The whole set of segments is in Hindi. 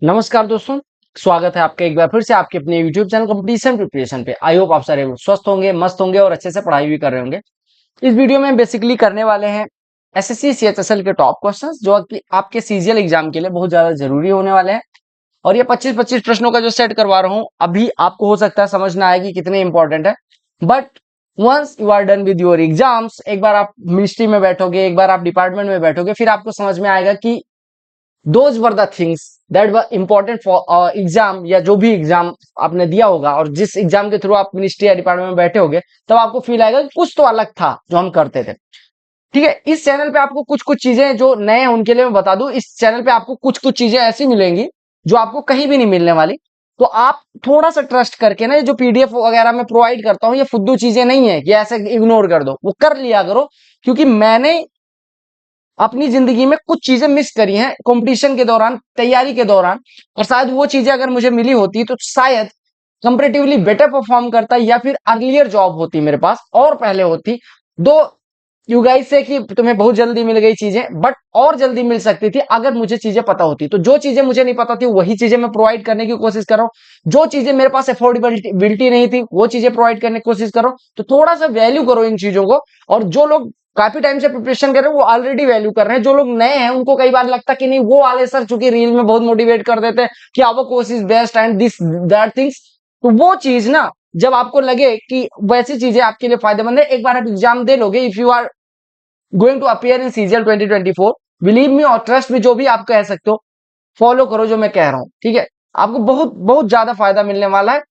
नमस्कार दोस्तों, स्वागत है आपका एक बार फिर से आपके अपने YouTube चैनल कंपटीशन प्रिपरेशन पे। आई होप आप सारे स्वस्थ होंगे, मस्त होंगे और अच्छे से पढ़ाई भी कर रहे होंगे। इस वीडियो में बेसिकली करने वाले हैं एसएससी सीएचएसएल के टॉप क्वेश्चंस जो कि आपके सीजीएल एग्जाम के लिए बहुत ज्यादा जरूरी होने वाले हैं। और ये 25-25 प्रश्नों का जो सेट करवा रहा हूँ, अभी आपको हो सकता है समझ ना आए कि कितने इंपॉर्टेंट है, but once you are done with your exams, एक बार आप मिनिस्ट्री में बैठोगे, एक बार आप डिपार्टमेंट में बैठोगे, फिर आपको समझ में आएगा कि those were the things that were important for exam, या जो भी एग्जाम आपने दिया होगा और जिस एग्जाम के थ्रू आप मिनिस्ट्री या डिपार्टमेंट में बैठे होगे, तब आपको फील आएगा कि कुछ तो अलग था जो हम करते थे। ठीक है, इस चैनल पे आपको कुछ कुछ चीजें जो नए हैं उनके लिए मैं बता दूं, इस चैनल पे आपको कुछ कुछ चीजें ऐसी मिलेंगी जो आपको कहीं भी नहीं मिलने वाली। तो आप थोड़ा सा ट्रस्ट करके ना, ये जो पीडीएफ वगैरह मैं प्रोवाइड करता हूँ, ये फुद्दू चीजें नहीं है कि ऐसे इग्नोर कर दो, वो कर लिया करो, क्योंकि मैंने अपनी जिंदगी में कुछ चीजें मिस करी हैं कंपटीशन के दौरान, तैयारी के दौरान, और शायद वो चीजें अगर मुझे मिली होती तो शायद कंपैरेटिवली बेटर परफॉर्म करता, या फिर अर्लियर जॉब होती मेरे पास और पहले होती। दो यू गाइस से कि तुम्हें बहुत जल्दी मिल गई चीजें, बट और जल्दी मिल सकती थी अगर मुझे चीजें पता होती। तो जो चीजें मुझे नहीं पता थी वही चीजें मैं प्रोवाइड करने की कोशिश कर रहा हूँ, जो चीजें मेरे पास अफोर्डेबिलिटी नहीं थी वो चीजें प्रोवाइड करने की कोशिश करो। तो थोड़ा सा वैल्यू करो इन चीजों को। और जो लोग काफी टाइम से प्रिपरेशन कर रहे हैं वो ऑलरेडी वैल्यू कर रहे हैं, जो लोग नए हैं उनको कई बार लगता कि नहीं, वो वाले सर चूंकि रील में बहुत मोटिवेट कर देते हैं कि our course is best and this that things, तो वो चीज ना, जब आपको लगे कि वैसी चीजें आपके लिए फायदेमंद है, एक बार आप एग्जाम दे लोगे, if you are going to appear in CGL 2024, believe me और ट्रस्ट मी, जो भी आप कह सकते हो, फॉलो करो जो मैं कह रहा हूं। ठीक है, आपको बहुत बहुत ज्यादा फायदा मिलने वाला है।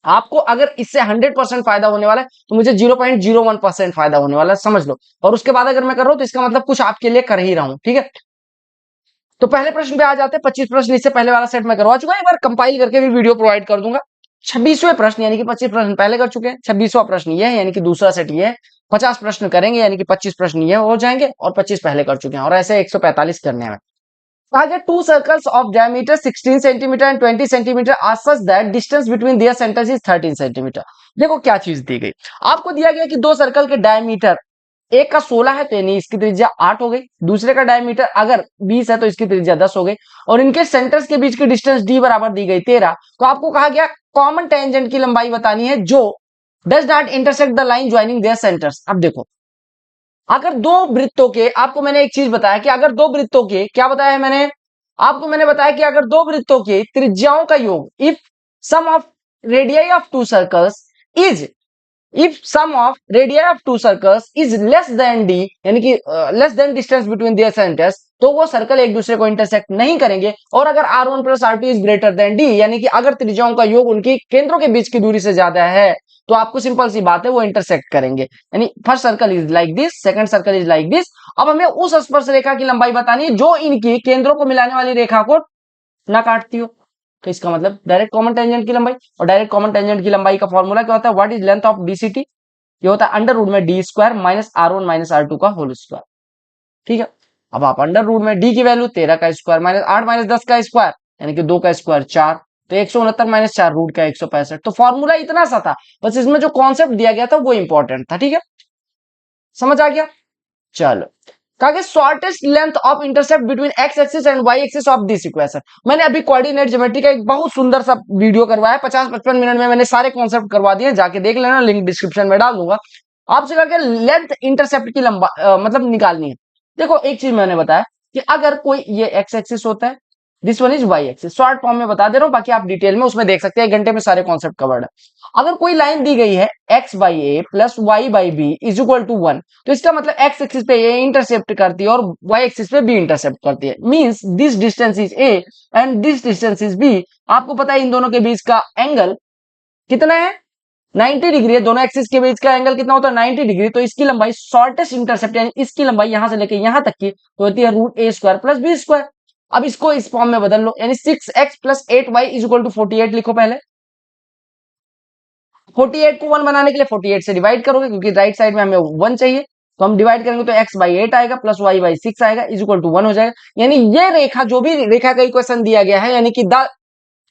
आपको अगर इससे 100% फायदा होने वाला है तो मुझे 0.01% फायदा होने वाला है, समझ लो। और उसके बाद अगर मैं कर रहा हूं तो इसका मतलब कुछ आपके लिए कर ही रहा हूं। ठीक है, तो पहले प्रश्न पे आ जाते हैं। 25 प्रश्न इससे पहले वाला सेट मैं करवा चुका हूं, एक बार कंपाइल करके भी वीडियो प्रोवाइड कर दूंगा। 26वें प्रश्न यानी कि 25 प्रश्न पहले कर चुके हैं, 26वां प्रश्न ये है यानी कि दूसरा सेट ये है। 50 प्रश्न करेंगे यानी कि 25 प्रश्न ये हो जाएंगे और 25 पहले कर चुके हैं, और ऐसे 145 करने हैं। Target two circles of diameter 16 centimeter and 20 centimeter are such that distance between their centers is 13 centimeter। देखो क्या चीज दी गई, आपको दिया गया कि दो सर्कल के डायमीटर, एक का 16 है तो यानी इसकी त्रिज्या 8 हो गई, दूसरे का डायमीटर अगर 20 है तो इसकी त्रिज्या 10 हो गई, और इनके सेंटर्स के बीच की डिस्टेंस डी बराबर दी गई 13। तो आपको कहा गया कॉमन टेंजेंट की लंबाई बतानी है जो does not intersect the line joining there centres. अब देखो, अगर दो वृत्तों के, आपको मैंने एक चीज बताया कि अगर दो वृत्तों के, क्या बताया है मैंने आपको, मैंने बताया कि अगर दो वृत्तों के त्रिज्याओं का योग, if sum of radii of two circles is, if sum of radii of two circles is less than d, यानी कि less than distance between their centres, तो वो सर्कल एक दूसरे को इंटरसेक्ट नहीं करेंगे। और अगर R1 plus R2 is greater than d, यानी कि अगर त्रिज्याओं का योग उनकी केंद्रों के बीच की दूरी से ज्यादा है, तो आपको सिंपल सी बात है वो इंटरसेक्ट करेंगे। यानी first circle is like this, second circle is like this. अब हमें उस स्पर्श रेखा की लंबाई बतानी है जो इनकी केंद्रों को मिलाने वाली रेखा को ना काटती हो। तो इसका मतलब डायरेक्ट कॉमन टेंजेंट की लंबाई, और डायरेक्ट कॉमन टेंजेंट की लंबाई का फॉर्मूला क्या होता है, what is length of DCT, ये होता है अंडर रूट में D square minus R1 minus R2 का होल स्क्वायर। ठीक है, अब आप अंडर रूट में डी की वैल्यू 13 का स्क्वायर माइनस 8 माइनस 10 का स्क्वायर यानी कि 2 का स्क्वायर 4, तो 169 माइनस 4 रूट का 165। तो फॉर्मूला इतना सा था, बस इसमें जो कॉन्सेप्ट दिया गया था वो इंपॉर्टेंट था। ठीक है, समझ आ गया। चलो, कहा shortest length of intercept between x axis and y axis of this equation. मैंने अभी कोऑर्डिनेट ज्योमेट्री का एक बहुत सुंदर सा वीडियो करवाया, 50-55 मिनट में मैंने सारे कॉन्सेप्ट करवा दिए, जाके देख लेना, लिंक डिस्क्रिप्शन में डाल दूंगा। आपसे करके लेंथ इंटरसेप्ट की मतलब निकालनी है। देखो एक चीज मैंने बताया कि अगर कोई ये एक्स एक्सिस होता है, this one is y axis, short form में बता दे रहा हूं, बाकी आप डिटेल में उसमें देख सकते हैं, 1 घंटे में सारे कॉन्सेप्ट कवर्ड है। अगर कोई लाइन दी गई है x by a plus y by b is equal to 1, तो इसका मतलब एक्स एक्सिस पे ए इंटरसेप्ट करती है और वाई एक्सिस पे बी इंटरसेप्ट करती है, means this distance is a and this distance is b. आपको पता है इन दोनों के बीच का एंगल कितना है, 90 डिग्री है। दोनों एक्सिस के बीच का एंगल कितना होता है, 90 डिग्री। तो इसकी लंबाई शॉर्टेस्ट इंटरसेप्ट यानी इसकी लंबाई यहां से लेकर यहां तक की तो होती है root A square plus B square. अब इसको इस फॉर्म में बदल लो, यानी 6x plus 8y is equal to 48 लिखो। पहले 48 को 1 बनाने के लिए 48 से डिवाइड करोगे, क्योंकि राइट साइड में हमें 1 चाहिए, तो हम डिवाइड करेंगे तो x बाई 8 आएगा प्लस y बाई 6 आएगा इज इक्वल टू 1 हो जाएगा। यानी ये रेखा, जो भी रेखा का इक्वेशन दिया गया है, यानी कि the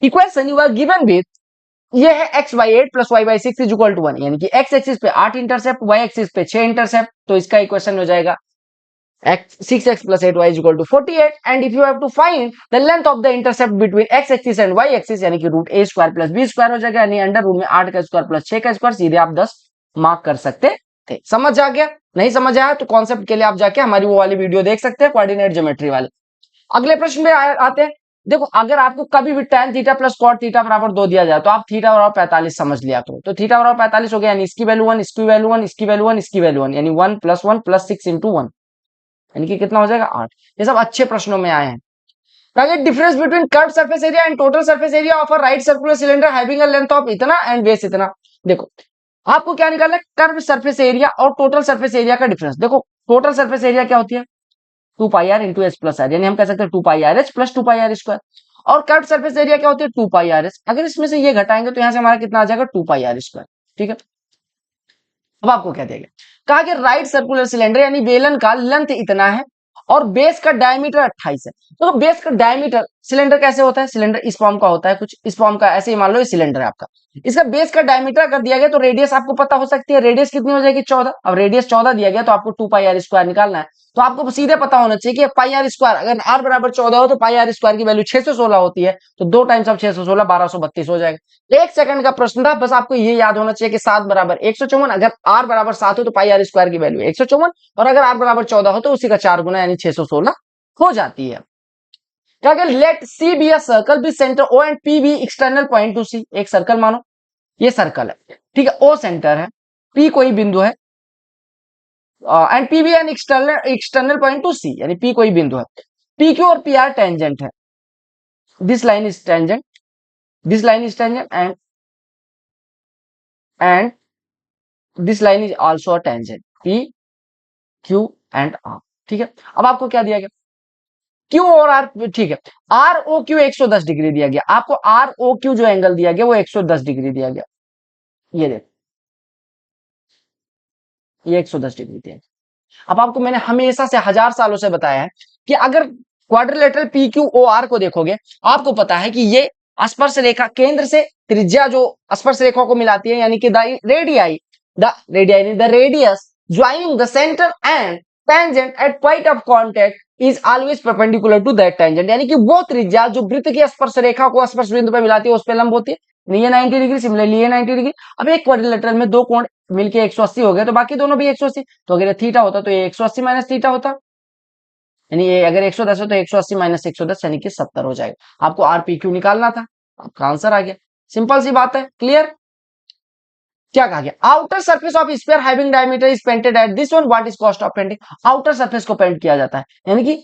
equation you are given with, ये है x by 8 plus y by 6 is equal to 1, यानी कि x एक्सिस पे 8 इंटरसेप्ट, y एक्सिस पे 6 इंटरसेप्ट। तो इसका इक्वेशन हो जाएगा 6x plus 8y is equal to 48 and if you have to find the length of the intercept between x axis and y axis यानी कि root A square plus B square हो जाएगा, यानी अंडर रूट में 8 का स्क्वायर प्लस 6 का स्क्वायर, सीधे आप 10 मार्क कर सकते थे। समझ आ गया? नहीं समझ आया तो कॉन्सेप्ट के लिए आप जाके हमारी वो वाली वीडियो देख सकते हैं, कोऑर्डिनेट ज्योमेट्री वाले। अगले प्रश्न में आते हैं। देखो अगर आपको कभी भी tan theta plus cot theta बराबर 2 दिया जाए तो आप थीटा बराबर 45 समझ लिया करो। तो थीटा बराबर 45 हो गया, यानी इसकी वैल्यू 1, इसकी वैल्यू 1, इसकी वैल्यू 1, इसकी वैल्यू 1, यानी 1 प्लस 1 प्लस 6 इंटू 1, यानी कि कितना हो जाएगा 8। ये सब अच्छे प्रश्नों में आए हैं। Difference between curve surface area and total surface area of a right circular cylinder having a length of इतना एंड बेस इतना। देखो आपको क्या निकालना है, कर्व सरफेस एरिया और टोटल सरफेस एरिया का डिफरेंस। देखो टोटल सरफेस एरिया क्या होती है, 2 pi r into h plus r, यानी हम कह सकते हैं 2 pi r h plus 2 pi r square. और कर्व सरफेस एरिया क्या होती है, 2 पाई आर एच। अगर इसमें से ये घटाएंगे तो यहां से हमारा कितना आ जाएगा, 2 पाई आर स्क्वायर। ठीक है, अब आपको क्या दिया गया, कहा कि राइट सर्कुलर सिलेंडर यानी बेलन का लेंथ इतना है और बेस का डायमीटर 28 है। तो बेस का डायमीटर, सिलेंडर कैसे होता है, सिलेंडर इस फॉर्म का होता है, कुछ इस फॉर्म का, ऐसे ही मान लो ये सिलेंडर है आपका। इसका बेस का डायमीटर अगर दिया गया तो रेडियस आपको पता हो सकती है, रेडियस कितनी हो जाएगी 14। अब रेडियस 14 दिया गया तो आपको 2 पाई आर स्क्वायर निकालना है। तो आपको सीधे पता होना चाहिए कि पाई आर स्क्वायर, अगर आर बराबर 14 हो तो पाई आर स्क्वायर की वैल्यू 616 होती है। तो 2 टाइम्स ऑफ 616 1232 हो जाएगा। 1 सेकंड का प्रश्न था, बस आपको ये याद होना चाहिए कि 7 बराबर 154। अगर आर बराबर 7 हो तो पाई आर स्क्वायर की वैल्यू 154, और अगर आर बराबर 14 हो तो उसी का 4 गुना यानी 616 हो जाती है। क्या let C be a circle be centre O and P be external point to C. एक सर्कल मानो, ये सर्कल है, ठीक है, ओ सेंटर है, पी कोई बिंदु है, and P be an external point to C, यानी पी कोई बिंदु है। पी क्यू और पी आर टेंजेंट है, this line is tangent, this line is tangent and this line is also a tangent, P Q and R. ठीक है, अब आपको क्या दिया गया, क्यू और आर, ठीक है, आर ओ क्यू 110 डिग्री दिया गया आपको, आर ओ क्यू जो एंगल दिया गया वो 110 डिग्री दिया गया। ये देखो ये 110 डिग्री दिया गया। अब आपको मैंने हमेशा से 1000 सालों से बताया है कि अगर quadrilateral P Q O R को देखोगे, आपको पता है कि ये स्पर्श रेखा केंद्र से त्रिज्या जो स्पर्श रेखा को मिलाती है, यानी कि the radius joining the centre and tangent at point of contact is always perpendicular to that tangent, यानी कि वो त्रिज्या जो वृत्त की स्पर्श रेखा को स्पर्श बिंदु पर मिलाती है उस पर लंब होती है। ये 90 डिग्री, सिमिलरली ये 90 डिग्री। अब एक क्वाड्रिलेटरल में दो कोण मिलके 180 हो गए तो बाकी दोनों भी 180। तो अगर ये थीटा होता तो ये 180 माइनस थीटा होता, यानी ये अगर 110 हो तो 180 माइनस 110 यानी कि 70 हो जाएगा। आपको आर पी क्यू निकालना था, आपका आंसर आ गया। सिंपल सी बात है, क्लियर। क्या कहा गया, outer surface of sphere having diameter is painted at this one, what is cost of painting. Outer surface को पेंट किया जाता है, यानी कि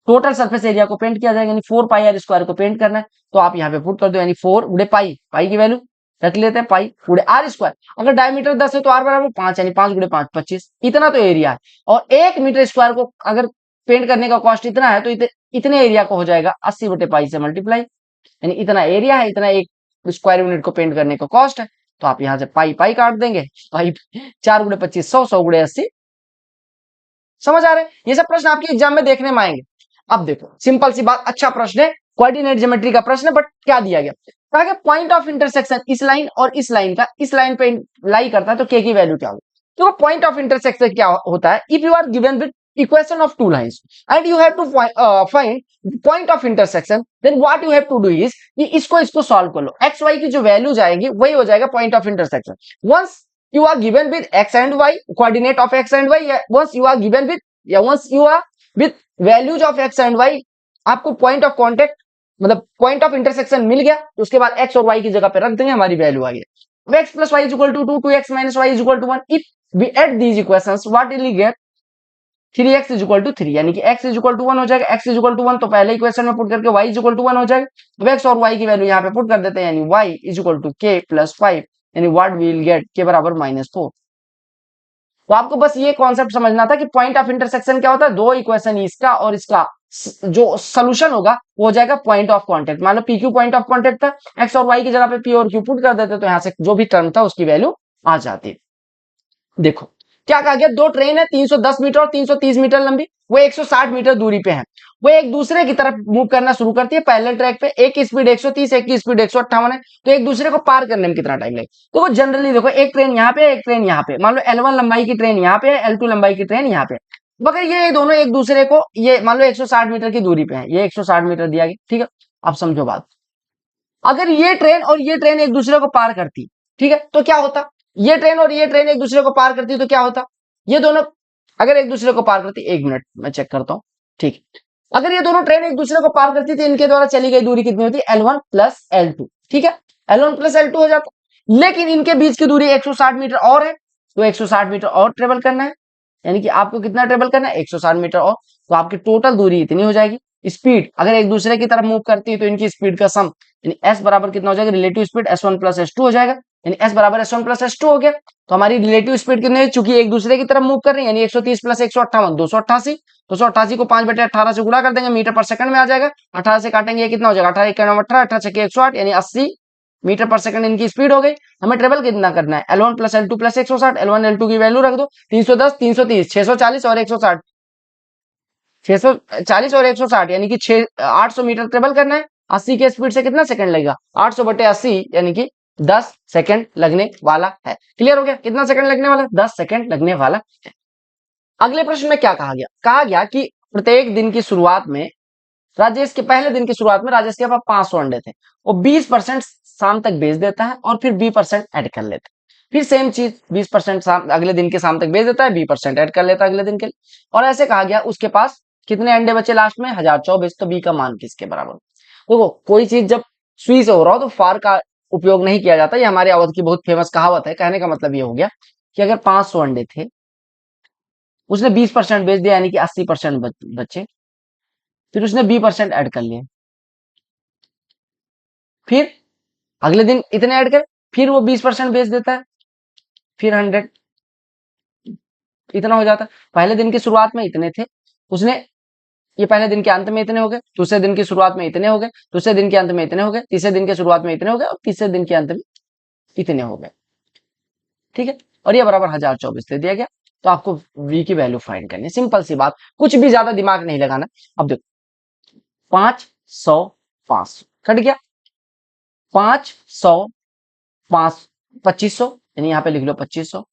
टोटल सरफेस एरिया को पेंट किया जाएगा, यानी 4 पाई आर स्क्वायर को पेंट करना है। तो आप यहाँ पे पुट कर दो, यानी 4 गुणे पाई, पाई की वैल्यू रख लेते हैं, पाई गुणे आर स्क्वायर। अगर डायमीटर 10 है तो आर बराबर 5, यानी 5 गुणे 5 25। इतना तो एरिया है, और 1 मीटर स्क्वायर को अगर पेंट करने का कॉस्ट इतना है तो इतने एरिया को हो जाएगा 80 बटे पाई से मल्टीप्लाई, यानी इतना एरिया है, इतना एक स्क्वायर यूनिट को पेंट करने का कॉस्ट है। तो आप यहां से पाई पाई काट देंगे, पाई 4 गुणे 25 100, 100 गुणे 80। समझ आ रहे हैं, ये सब प्रश्न आपके एग्जाम में देखने में आएंगे। अब देखो सिंपल सी बात, अच्छा प्रश्न है, कोऑर्डिनेट ज्योमेट्री का प्रश्न है, बट क्या दिया गया, कहा कि पॉइंट ऑफ इंटरसेक्शन इस लाइन और इस लाइन का, इस लाइन पे लाई करता है तो के की वैल्यू क्या होगी। तो पॉइंट ऑफ इंटरसेक्शन क्या होता है, if you are given with equation of two lines and you have to find point of intersection, then what you have to do is कि इसको सॉल्व कर लो। एक्स वाई की जो वैल्यू जाएगी वही हो जाएगा point of intersection. Once you are given with x and y, coordinate of x and y, once you are given with, once you are with values of x and y, आपको पॉइंट ऑफ कांटेक्ट मतलब पॉइंट ऑफ इंटरसेक्शन मिल गया, तो उसके बाद x और y की जगह पे रख देंगे, हमारी वैल्यू आ गई। x plus y is equal to 2, 2x minus y is equal to 1. If we add these equations, what will we get? 3x is equal to 3, यानी कि x is equal to 1 हो जाएगा। x is equal to 1 तो पहले इक्वेशन में पुट करके y is equal to 1 हो जाएगा। अब x और y की वैल्यू यहाँ पे पुट कर देते हैं, यानी y is equal to k plus 5, यानी व्हाट वी विल गेट, के बराबर -4। तो आपको बस ये कॉन्सेप्ट समझना था कि पॉइंट ऑफ इंटरसेक्शन क्या होता है, दो इक्वेशन इसका और इसका जो सोल्यूशन होगा वो हो जाएगा पॉइंट ऑफ कांटेक्ट। मान लो P Q point of contact था, एक्स और वाई की जगह पे पी और क्यू पुट कर देते तो यहां से जो भी टर्म था उसकी वैल्यू आ जाती। देखो क्या कहा गया, दो ट्रेन है 310 मीटर और 330 मीटर लंबी, वो 160 मीटर दूरी पे है, वो एक दूसरे की तरफ मूव करना शुरू करती है पैरेलल ट्रैक पे। एक की स्पीड 130, एक की स्पीड 158 है, तो एक दूसरे को पार करने में कितना टाइम लगेगा। तो वो जनरली देखो, एक ट्रेन यहाँ पे, एक ट्रेन यहाँ पे, मान लो L1 लंबाई की ट्रेन यहाँ पे है, L2 लंबाई की ट्रेन यहाँ पे, अब अगर ये दोनों एक दूसरे को, ये मान लो 160 मीटर की दूरी पे है, ये 160 मीटर दिया गया, ठीक है। अब समझो बात, अगर ये ट्रेन और ये ट्रेन एक दूसरे को पार करती, ठीक है, तो क्या होता? ये ट्रेन और ये ट्रेन एक दूसरे को पार करती तो क्या होता? ये दोनों अगर एक दूसरे को पार करती, एक मिनट मैं चेक करता हूं, ठीक है। अगर ये दोनों ट्रेन एक दूसरे को पार करती थी, इनके द्वारा चली गई दूरी कितनी होती? L1 प्लस L2, ठीक है। L1 प्लस L2 हो जाता, लेकिन इनके बीच की दूरी 160 मीटर और है, तो 160 मीटर और ट्रेवल करना है, यानी कि आपको कितना ट्रेवल करना है? 160 मीटर और, तो आपकी टोटल दूरी इतनी हो जाएगी। स्पीड अगर एक दूसरे की तरफ मूव करती है तो इनकी स्पीड का सम, यानी एस बराबर कितना हो जाएगा? Relative speed S1 plus S2 हो जाएगा, यानी एस बराबर S1 प्लस S2 हो गया। तो हमारी रिलेटिव स्पीड कितनी है? चूंकि एक दूसरे की तरफ मूव कर रही है, यानी 130 प्लस 158 288, 288 को 5/18 से गुणा कर देंगे, मीटर पर सेकंड में आ जाएगा। 18 से काटेंगे, ये कितना हो जाएगा? 18 1 18, 18 छक्के 108, यानी 80 मीटर पर सेकंड इनकी स्पीड हो गई। हमें ट्रेवल कितना करना है? L1 plus L2 plus 160, L1 L2 की वैल्यू रख दो, 310 330 640 और 160, 640 और 160, यानी कि 800 मीटर ट्रेवल करना है। 80 के स्पीड से कितना सेकंड लगेगा? 800/80, यानी कि 10 सेकंड लगने वाला है। क्लियर हो गया? कितना सेकंड लगने वाला है? 10 सेकंड लगने वाला है। अगले प्रश्न में क्या कहा गया? कहा गया कि प्रत्येक दिन की शुरुआत में राजेश के पहले दिन की शुरुआत में राजेश के पास 500 अंडे थे, वो 20% शाम तक बेच देता है और फिर 20% ऐड कर लेता है। फिर सेम चीज 20% शाम अगले दिन के शाम तक बेच देता है, 20% ऐड कर लेता है अगले दिन के लिए। और ऐसे कहा गया उसके पास कितने अंडे बचे लास्ट में? 1024। तो बी का मान किसके बराबर? देखो, कोई चीज जब सुई से हो रहा हो तो फार का उपयोग नहीं किया जाता। ये हमारे अवध की बहुत फेमस कहावत है। कहने का मतलब ये हो गया कि अगर 500 अंडे थे, उसने 20% बेच दिया, यानी कि 80% बचे, फिर उसने 20% ऐड कर लिए, फिर अगले दिन इतने ऐड करे, फिर वो 20% बेच देता है, फिर 100, इतना हो जाता है। पहले दिन की शुरुआत में इतने थे, उसने, ये पहले दिन के अंत में इतने हो गए, दूसरे दिन की शुरुआत में इतने हो गए, दूसरे दिन के अंत में इतने हो गए, तीसरे दिन के शुरुआत में इतने हो गए और तीसरे दिन के अंत में इतने हो गए, ठीक है। और ये बराबर 1024 दे दिया गया। तो आपको v की वैल्यू फाइंड करनी है, सिंपल सी बात, कुछ भी ज्यादा दिमाग नहीं लगाना। अब देखो, 500 500 कट गया, 500 5 2500, यानी यहां पे लिख लो 2500,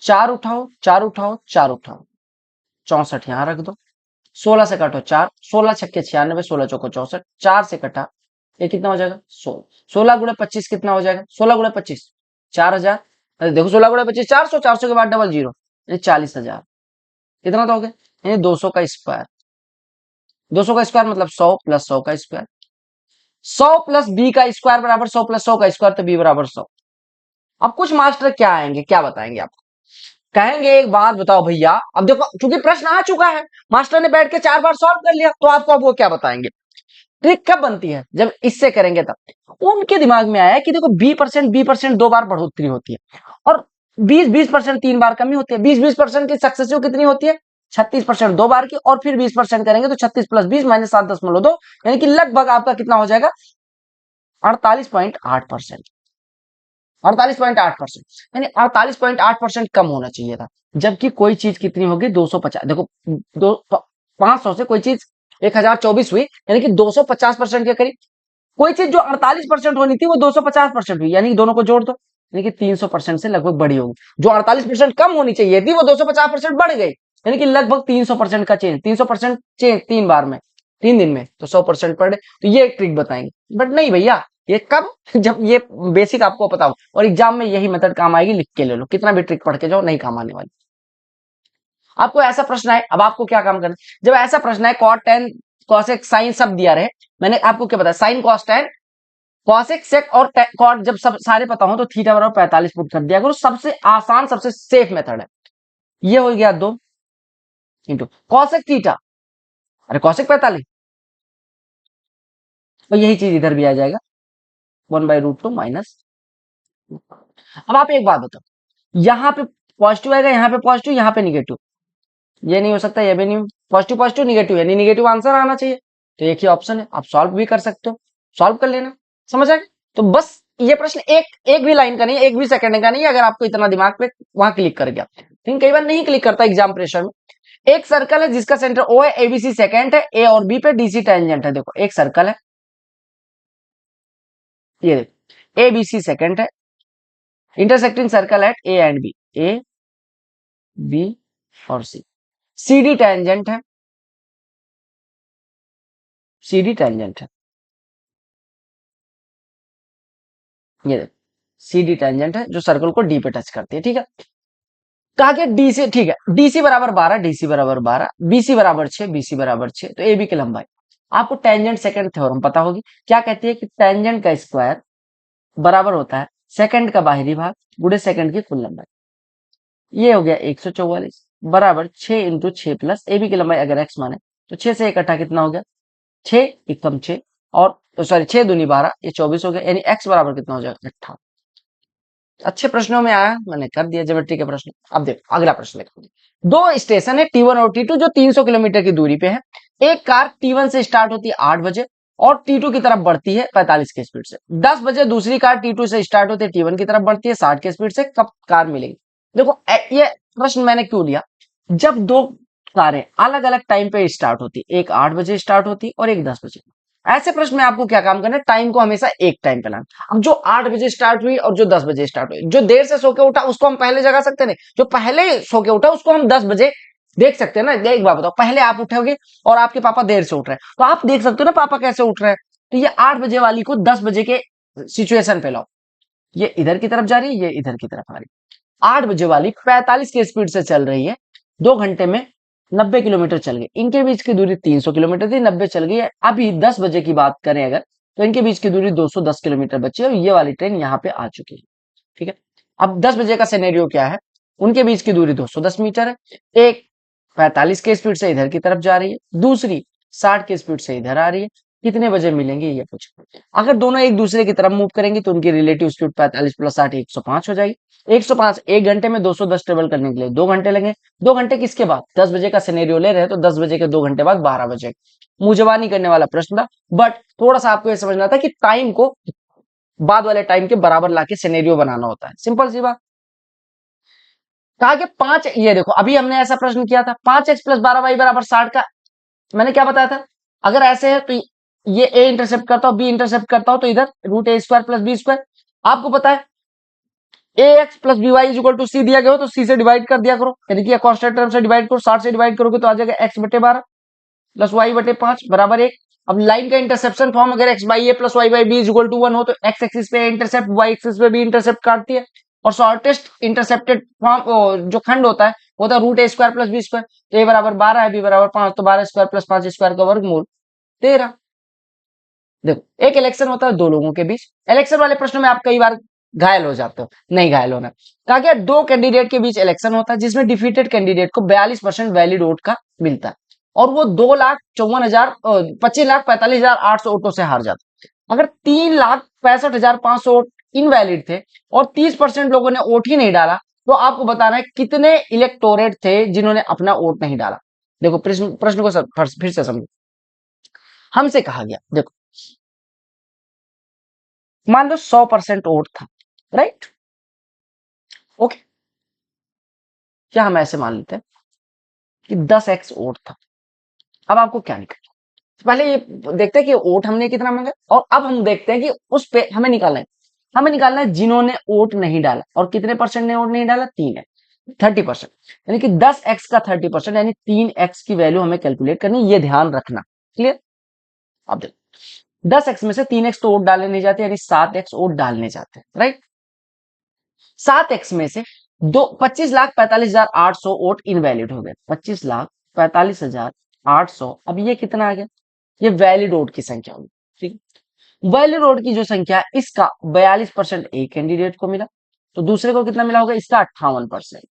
चार उठाओ चार उठाओ चार उठाओ, 64 यहां रख दो, 16 से काटो 4, 16 छक्के 96, 16 चौको 64, 4 से कटा, ये कितना हो जाएगा? 16, 16 गुणे 25 कितना हो जाएगा? 16 गुणे 25 4000, अरे देखो 16 गुणे 25 400, 400 के बाद डबल जीरो, यानी 40,000, कितना तो हो गया? यानी 200 का स्क्वायर, 200 का स्क्वायर मतलब 100 प्लस 100 का स्क्वायर, 100 प्लस बी का स्क्वायर बराबर 100 प्लस 100 का स्क्वायर, तो बी बराबर 100। अब कुछ मास्टर क्या आएंगे, क्या बताएंगे आपको? कहेंगे एक बात बताओ भैया, अब देखो चूंकि प्रश्न आ चुका है, मास्टर ने बैठ के 4 बार सॉल्व कर लिया, तो आपको अब वो क्या बताएंगे? ट्रिक कब बनती है? जब इससे करेंगे तब। उनके दिमाग में आया कि देखो 20% 2 बार बढ़ोतरी होती है और 20% 3 बार कमी होती है। 20% की सक्सेसिव कितनी होती है? 36% 2 बार की, और फिर 20% करेंगे तो 36 प्लस 20 माइनस 7.2, यानी कि लगभग आपका कितना हो जाएगा? 48.8%। 48.8%, यानी 48.8% कम होना चाहिए था। जबकि कोई चीज कितनी होगी? 250। देखो, दो 500 से कोई चीज 1024 हुई, यानी कि 250% के करीब। कोई चीज जो 48% होनी थी वो 250% हुई, यानी कि दोनों को जोड़ दो, यानी कि 300% से लगभग बड़ी होगी। जो 48% कम होनी चाहिए थी वो 250% बढ़ गई, यानी कि लगभग 300% का चेंज, 300% चेंज 3 बार में, 3 दिन में, तो 100% पड़ गए। तो ये एक ट्रिक बताएंगे, बट नहीं भैया, ये कब? जब ये बेसिक आपको पता हो और एग्जाम में यही मेथड काम आएगी, लिख के ले लो, कितना भी ट्रिक पढ़ के जाओ नहीं काम आने वाली। आपको ऐसा प्रश्न है, अब आपको क्या काम करना? जब ऐसा प्रश्न है, कॉट टेन कॉसेक साइन सब दिया रहे, मैंने आपको क्या बताया? Sine cos tan cosec sec और कॉट जब सब सारे पता हो तो थीटा बराबर 45 पुट कर दिया करो। सबसे आसान सबसे सेफ मेथड है। ये हो गया 2 इंटू कॉसेक थीटा, अरे कॉसेक 45, तो यही चीज इधर भी आ जाएगा, 1/√2 माइनस। अब आप एक बात बताओ, यहां पे पॉजिटिव आएगा, यहां पे पॉजिटिव, यहां पे निगेटिव, ये नहीं हो सकता, ये भी नहीं। पॉजिटिव पॉजिटिव निगेटिव, यानी निगेटिव आंसर आना चाहिए। तो एक ही ऑप्शन है, आप सॉल्व भी कर सकते हो, सॉल्व कर लेना। समझ आए? तो बस ये प्रश्न एक एक भी लाइन का नहीं है, एक भी सेकंड का नहीं है, अगर आपको इतना दिमाग पे वहां क्लिक कर गया। लेकिन कई बार नहीं क्लिक करता एग्जाम प्रेशर में। एक सर्कल है जिसका सेंटर ओ है, एबीसी सेकंड है, ए और बी पे डीसी टेंजेंट है। देखो एक सर्कल है, ये देखो एबीसी सेकंड है, intersecting circle at A and B, A B और सी। CD टेंजेंट है, CD टेंजेंट है, ये CD टेंजेंट है जो सर्कल को डी पे टच करती है, ठीक है। कहा कि डी से, ठीक है, डीसी बराबर 12, डीसी बराबर 12, बीसी बराबर 6, बीसी बराबर 6, तो ए बी की लंबाई। आपको टेंजेंट सेकंड थ्योरम पता होगी, क्या कहती है कि टेंजेंट का स्क्वायर बराबर होता है सेकंड का बाहरी भाग गुणे सेकंड की कुल लंबाई। ये हो गया 144 बराबर 6 इंटू 6 प्लस ए बी की लंबाई अगर एक्स माने तो 6 से इकट्ठा कितना हो गया 6 एकम 6 और सॉरी 6 दूनी 12, ये 24 हो गया, यानी एक्स बराबर कितना हो जाएगा 18। अच्छे प्रश्नों में आया, मैंने कर दिया ज्योमेट्री के प्रश्न। अब देखो अगला प्रश्न देखो, दो स्टेशन है T1 और T2 जो 300 किलोमीटर की दूरी पे है। एक कार T1 से स्टार्ट होती है 8 बजे और T2 की तरफ बढ़ती है 45 की स्पीड से। 10 बजे दूसरी कार T2 से स्टार्ट होती है T1 की तरफ बढ़ती है 60 की स्पीड से, कब कार मिलेगी? देखो ये प्रश्न मैंने क्यों लिया, जब दो कारें अलग अलग टाइम पे स्टार्ट होती, एक 8 बजे स्टार्ट होती और एक 10 बजे, ऐसे प्रश्न में आपको क्या काम करना है, टाइम को हमेशा एक टाइम पे लाना। अब जो 8 बजे स्टार्ट हुई और जो 10 बजे स्टार्ट हुई, जो देर से सो के उठा उसको हम पहले जगा सकते नहीं, जो पहले सो के उठा उसको हम 10 बजे देख सकते हैं ना। एक बात बताओ, पहले आप उठोगे और आपके पापा देर से उठ रहे हैं तो आप देख सकते हो ना पापा कैसे उठ रहे हैं। तो ये 8 बजे वाली को 10 बजे के सिचुएशन पे लाओ, ये इधर की तरफ जा रही है, ये इधर की तरफ आ रही है। 8 बजे वाली 45 की स्पीड से चल रही है, 2 घंटे में 90 किलोमीटर चल गई, इनके बीच की दूरी 300 किलोमीटर थी, 90 चल गई है। अभी 10 बजे की बात करें अगर, तो इनके बीच की दूरी 210 किलोमीटर बची है और ये वाली ट्रेन यहाँ पे आ चुकी है, ठीक है। अब 10 बजे का सिनेरियो क्या है, उनके बीच की दूरी 210 मीटर है, एक 45 के स्पीड से इधर की तरफ जा रही है, दूसरी 60 के स्पीड से इधर आ रही है, कितने बजे मिलेंगे ये पूछ। अगर दोनों एक दूसरे की तरफ मूव करेंगे तो उनकी रिलेटिव स्पीड 45 प्लस 60 105 हो जाएगी। 105 एक घंटे में 210 ट्रेवल करने के लिए 2 घंटे लगे। 2 घंटे किसके बाद, 10 बजे का सिनेरियो ले रहे हैं तो 10 बजे के 2 घंटे बाद 12 बजे। मुझे करने वाला प्रश्न था, बट थोड़ा सा आपको यह समझना था कि टाइम को बाद वाले टाइम के बराबर लाके सिनेरियो बनाना होता है, सिंपल सी बात। कहा कि 5, ये देखो अभी हमने ऐसा प्रश्न किया था 5x प्लस 12y बराबर 60 का, मैंने क्या बताया था, अगर ऐसे है तो ये a इंटरसेप्ट करता हूं, b इंटरसेप्ट करता हूं तो इधर root A square plus B square. आपको पता है ax plus B Y is equal to C दिया गया हो तो c से डिवाइड कर दिया करो, यानी कि कांस्टेंट टर्म से डिवाइड करो, 60 से डिवाइड करोगे तो आ जाएगा x बटे 12 प्लस वाई बटे 5 बराबर 1। अब लाइन का इंटरसेप्शन फॉर्म अगर x by a plus y by b is equal to 1 हो तो एक्स एक्सिस पे इंटरसेप्ट, वाई एक्सिस पे भी इंटरसेप्ट काटती है, और शॉर्टेस्ट इंटरसेप्टेड फॉर्म जो खंड होता है वो होता है root A square plus B square. तो ए बराबर 12 है, बी बराबर 5, तो 12 स्क्वायर प्लस 5 स्क्वायर का वर्गमूल 13। देखो एक इलेक्शन होता है दो लोगों के बीच, इलेक्शन वाले प्रश्नों में आप कई बार घायल हो जाते हो, नहीं घायल होना। कहा गया दो कैंडिडेट के बीच इलेक्शन होता है जिसमें डिफीटेड कैंडिडेट को 42% वैलिड वोट का मिलता है और वो 25,45,800 वोटों से हार जाता है। अगर 3,65,500 वोट इनवैलिड थे और 30% लोगों ने वोट ही नहीं डाला, तो आपको बताना है कितने इलेक्टोरेट थे जिन्होंने अपना वोट नहीं डाला। देखो प्रश्न प्रश्न को फिर से समझो। हमसे कहा गया देखो, मान लो 100% वोट था, राइट, ओके, क्या हम ऐसे मान लेते हैं कि 10x वोट था। अब आपको क्या निकलेगा, पहले ये देखते हैं कि वोट हमने कितना मांगा और अब हम देखते हैं कि उस पे हमें निकालना है जिन्होंने वोट नहीं डाला, और कितने परसेंट ने वोट नहीं डाला, 3 है, 30%, यानी कि 10x का 30% यानी 3x की वैल्यू हमें कैलकुलेट करनी, ये ध्यान रखना, क्लियर। अब देखो 10x में से 3x तो वोट डालने नहीं जाते, यानी 7x वोट डालने जाते हैं, राइट। 7x में से 25,45,800 वोट इनवैलिड हो गए, 25,45,800। अब ये कितना आ गया, ये वैलिड वोट की संख्या होगी, ठीक। वैलिड वोट की जो संख्या है इसका 42% एक कैंडिडेट को मिला, तो दूसरे को कितना मिला होगा, इसका 58%।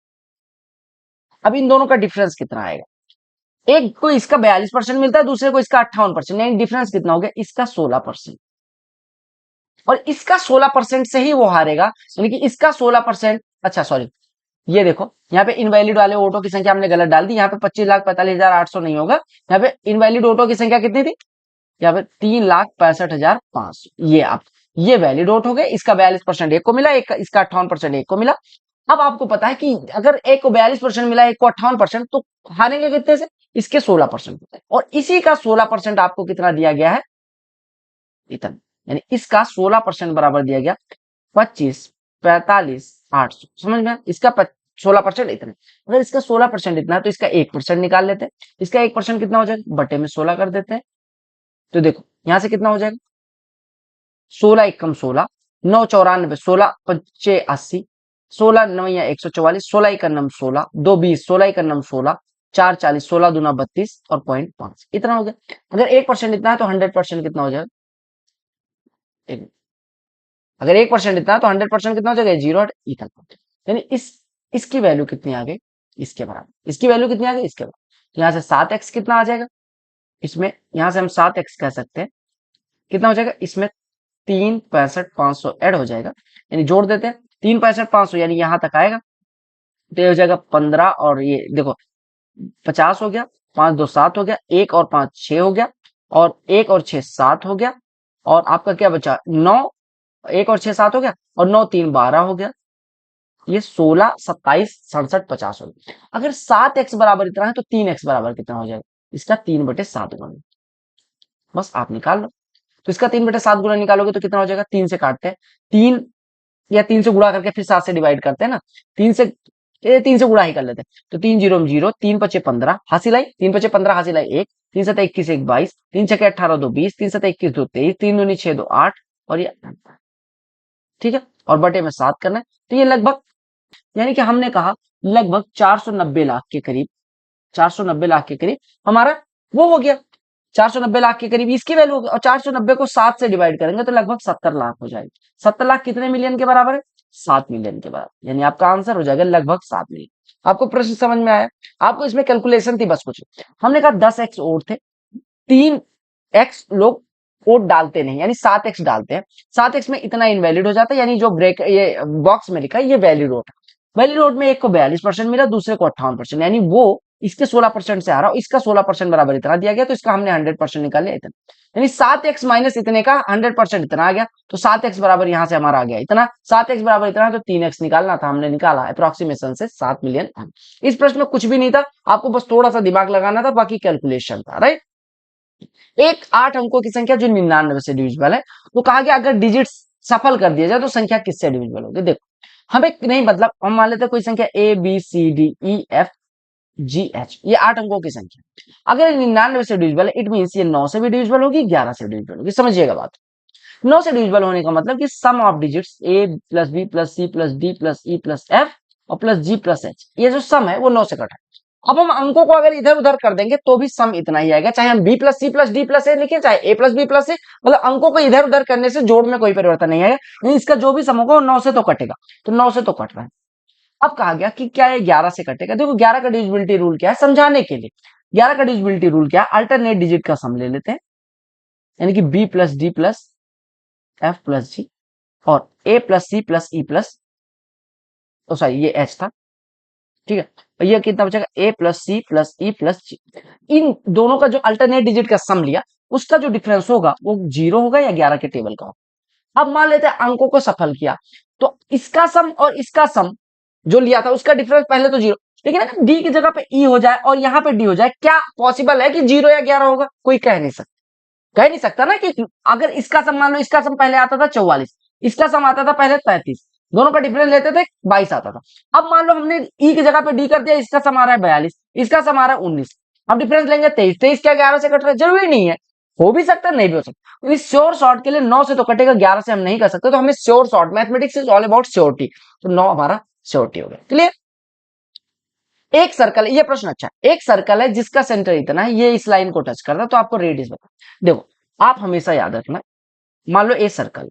अब इन दोनों का डिफरेंस कितना आएगा, एक को इसका 42% मिलता है, दूसरे को इसका 58%, यानी डिफरेंस कितना हो गया, इसका 16%। और इसका 16% से ही वो हारेगा, यानी कि इसका 16%, अच्छा सॉरी, ये देखो यहाँ पे इनवैलिड वाले वोटों की संख्या हमने गलत डाल दी, यहाँ पे 25,45,800 नहीं होगा, यहाँ पे इनवैलिड वोटों की संख्या कितनी थी, यहाँ पे 3,65,500। ये आप ये वैलिड वोट हो गए, इसका 42% एक को मिला, एक इसका 58% एक को मिला। अब आपको पता है कि अगर एक को 42% मिला, एक को 58%, तो हारेंगे कितने से, इसके 16%, और इसी का 16% आपको कितना दिया गया है, इतना, यानी इसका 16% बराबर दिया गया 25,45,800, समझ में, इसका 16% इतना। अगर इसका 16% इतना है तो इसका 1% निकाल लेते हैं। इसका 1% कितना हो जाएगा, बटे में 16 कर देते हैं। तो देखो यहां से कितना हो जाएगा, 16 एकम 16, 9 94, 16 पंचे 80, 16 9 या 144, 16 एक नम 16, 2 20, 16 एक नम 16, 4 40, 16 दूना 32 और 0.5 इतना हो गया। अगर 1% इतना है तो 100% कितना हो जाएगा, अगर 1% इतना है तो 100% कितना हो जाएगा, 0 इक्वल। यानी इसकी वैल्यू कितनी आ गई, इसके बराबर। इसकी वैल्यू कितनी आ गई, इसके बराबर। तो यहां से 7x कितना आ जाएगा, इसमें यहां से हम 7x कह सकते हैं, कितना हो जाएगा, इसमें 3 65 500 ऐड हो जाएगा, यानी जोड़ देते हैं 3 65 500 यानी यहां तक आएगा। तो ये हो जाएगा 15 और ये देखो 50 हो गया, 5 2 7 हो गया, 1 और 5 6 हो गया, और 1 और 6 7 हो गया, और आपका क्या बचा 9, 1 और 6 7 हो गया, और 9 3 12 हो गया। ये 16 27 67 50 हो गया। अगर 7x बराबर इतना है तो 3x बराबर कितना हो जाएगा, इसका 3/7 गुना, बस आप निकाल लो। तो इसका 3/7 गुना निकालोगे तो कितना हो जाएगा, 3 से काटते हैं, 3 या 3 से गुणा करके फिर 7 से डिवाइड करते हैं ना, 3 से गुणा ही कर लेते हैं। तो 3 0 0, 3 5 15 हासिल आई, 3 5 15 हासिल आई 1, 3 7 21 1 22, 3 6 18 2 20, 3 7 21 2 23, 3 दूनी 6 2 8, और ये ठीक है, और बटे में 7 करना है। तो ये लगभग, यानी कि हमने कहा लगभग 490 लाख के करीब, 490 लाख के करीब हमारा वो हो गया, 490 लाख के करीब इसकी वैल्यू होगी। और 490 को 7 से डिवाइड करेंगे तो लगभग 70 लाख हो जाएगी। 70 लाख कितने मिलियन के बराबर है, 7 मिलियन के बराबर, यानी आपका आंसर हो जाएगा लगभग 7 मिलियन। आपको प्रश्न समझ में आया, आपको इसमें कैलकुलेशन थी बस कुछ, हमने कहा 10x और थे, 3x लोग वोट डालते नहीं, यानी 7x डालते हैं, 7x में इतना इनवैलिड हो जाता है, यानी जो ब्रेक ये बॉक्स में लिखा है ये वैलिड वोट है। वैलिड वोट में एक को 42% मिला, दूसरे को 58%, यानी वो इसके 16% से आ रहा, इसका 16% बराबर इतना दिया गया, तो इसका हमने 100% निकाल लिया इतना, यानी 7x माइनस इतने का 100% इतना आ गया। तो 7x बराबर यहां से हमारा आ गया इतना, 7x बराबर इतना, तो 3x निकालना था, हमने निकाला अप्रोक्सीमेशन से 7 मिलियन। इस प्रश्न में कुछ भी नहीं था, आपको बस थोड़ा सा दिमाग लगाना था, बाकी कैलकुलेशन था, राइट। एक 8 अंकों की संख्या जो 99 से डिविजिबल है, तो कहा गया अगर डिजिट सफल कर दिया जाए तो संख्या किससे डिविजिबल होगी। देखो हमें नहीं, मतलब हम मान लेते हैं कोई संख्या A B C D E F G H, ये 8 अंकों की संख्या, अगर 99 से डिविजिबल है, इट मीन ये 9 से भी डिविजिबल होगी, 11 से डिविजिबल होगी। समझिएगा बात, 9 से डिविजिबल होने का मतलब कि sum of digits A plus B plus C plus D plus E plus F और प्लस जी प्लस एच, ये जो सम है वो 9 से कटा है। अब हम अंकों को अगर इधर उधर कर देंगे तो भी सम इतना ही आएगा, चाहे हम B plus C plus D plus A लिखें, चाहे A plus B plus C, मतलब अंकों को इधर उधर करने से जोड़ में कोई परिवर्तन नहीं आएगा, नहीं इसका जो भी सम होगा वो 9 से तो कटेगा, तो 9 से तो कट रहा है। अब कहा गया कि क्या ये 11 से कटेगा, देखो 11 का डिविजिबिलिटी रूल क्या है समझाने के लिए, 11 का डिविजिबिलिटी रूल क्या है, अल्टरनेट डिजिट का सम ले लेते हैं, यानी कि B plus D plus F plus G और A plus C plus E plus, तो सॉरी ये एच था, ठीक है, और ये कितना बचेगा A plus C plus E plus G. इन दोनों का जो अल्टरनेट डिजिट का सम लिया, उसका जो डिफरेंस होगा वो 0 होगा या 11 के टेबल का होगा। अब मान लेते हैं अंकों को सफल किया, तो इसका सम और इसका सम जो लिया था उसका डिफरेंस पहले तो 0, लेकिन अगर डी की जगह पे ई हो जाए और यहाँ पे डी हो जाए, क्या पॉसिबल है कि 0 या 11 होगा, कोई कह नहीं सकता, कह नहीं सकता ना कि अगर इसका सम मान लो, इसका सम पहले आता था 44, इसका सम आता था पहले 35, दोनों का डिफरेंस लेते थे 22 आता था। अब मान लो हमने ई की जगह पे डी कर दिया, इसका सम आ रहा है 42, इसका सम आ रहा है 19, अब डिफरेंस लेंगे 23, 23 क्या 11 से कट रहा है, जरूरी नहीं है, हो भी सकता है नहीं भी हो सकता। तो इस श्योर शॉर्ट के लिए 9 से तो कटेगा, 11 से हम नहीं कर सकते, तो हमें sure short, mathematics is all about surety, तो 9 हमारा श्योरिटी हो गया। क्लियर। एक सर्कल, ये प्रश्न अच्छा है, एक सर्कल है जिसका सेंटर इतना है, ये इस लाइन को टच करता है, तो आपको रेडियस बता। देखो आप हमेशा याद रखना, मान लो ए सर्कल,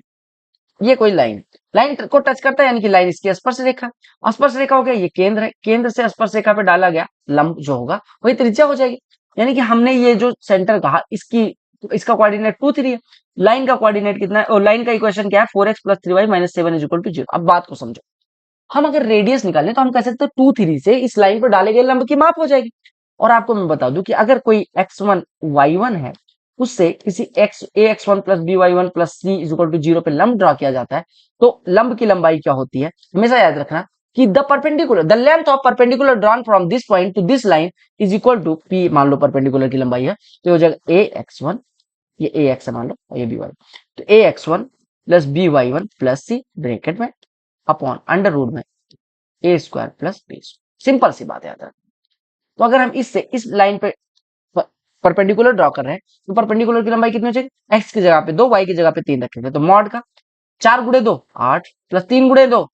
ये कोई लाइन, लाइन को टच करता है, यानी कि लाइन इसकी स्पर्श रेखा, स्पर्श रेखा हो गया, ये केंद्र है, केंद्र से स्पर्श रेखा पे डाला गया लंब जो होगा वही त्रिज्या हो जाएगी। यानी कि हमने ये जो सेंटर कहा, इसका कोऑर्डिनेट 2 3 है, लाइन का कोऑर्डिनेट कितना है, और लाइन का इक्वेशन क्या है 4x + 3y - 7 = 0। अब बात को समझो, हम अगर रेडियस निकालें तो हम कह सकते हैं 2 3 से इस लाइन पर डाले गए लंब की माप हो जाएगी। और आपको मैं बता दूं कि अगर कोई x1 y1 है, उससे किसी ax1 + by1 + c = 0 पे लंब ड्रॉ किया जाता है, तो लंब की लंबाई क्या होती है, हमेशा याद रखना कि the length of perpendicular drawn from this point to this line is equal to p, मान लो परपेंडिकुलर की लंबाई है, तो हो जाएगा ax1, ये ax है मान लो, और ये by, तो ax1 + by1 + c ब्रैकेट में अपॉन अंडर रूट में A square plus B square. Simple सी बात है याद रखना। तो अगर हम इससे इस लाइन पे परपेंडिकुलर ड्रॉ कर रहे हैं तो परपेंडिकुलर की लंबाई कितनी हो जाएगी, एक्स की जगह पे 2, वाई की जगह पे 3 रखेंगे तो मॉड का 4 गुणे 2 8 प्लस 3 गुणे 2